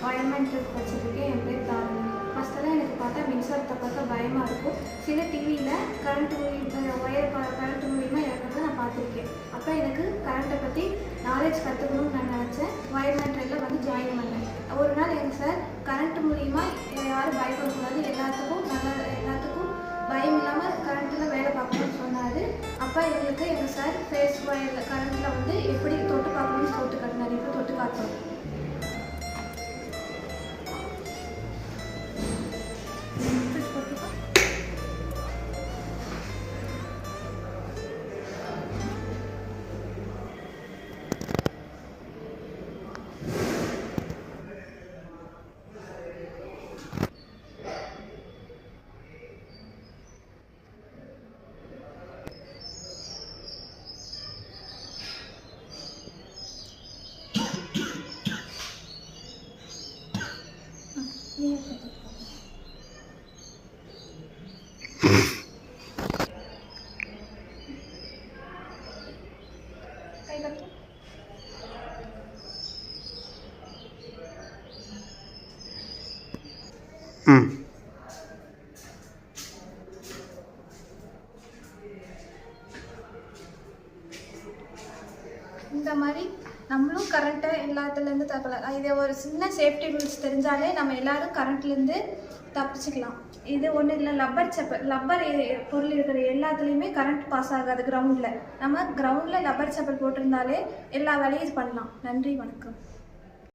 Biometric வச்சுருக்கேன். என் பேர் தாரணி. ஃபஸ்ட்டெல்லாம் எனக்கு பார்த்தா மின்சாரத்தை பார்த்தா பயமாக இருக்கும். சில டிவியில் கரண்ட் மூலியமாக இறக்கிறத நான் பார்த்துருக்கேன். அப்போ எனக்கு கரண்ட்டை பற்றி நாலேஜ் கற்றுக்கணும்னு நான் நினச்சேன். பயோமெட்ரிக்கில் வந்து ஜாயின் பண்ணேன். ஒரு நாள் எங்கள் சார் கரண்ட் மூலியமாக யாரும் பயப்படக்கூடாது, எல்லாத்துக்கும் பயம் இல்லாமல் கரண்ட்டில் வேலை பார்க்கணும்னு சொன்னார். அப்போ எங்கள் சார் ஃபேஸ் ஒயரில் கரண்ட்டில் வந்து எப்படி தொட்டு பார்க்கணும்னு தொட்டு காட்டினார். இப்போ தொட்டு காட்டுறோம். இந்த மாதிரி நம்மளும் கரண்ட்டை எல்லாத்துலேருந்து தக்கலாம். இதை ஒரு சின்ன சேஃப்டி ரூல்ஸ் தெரிஞ்சாலே நம்ம எல்லோரும் கரண்ட்லேருந்து தப்பிச்சுக்கலாம். இது ஒன்றும் இல்லை, லப்பர் பொருள் இருக்கிற எல்லாத்துலேயுமே கரண்ட் பாஸ் ஆகாது. கிரவுண்டில் நம்ம கிரவுண்டில் லப்பர் செப்பல் போட்டிருந்தாலே எல்லா வேலையும் பண்ணலாம். நன்றி, வணக்கம்.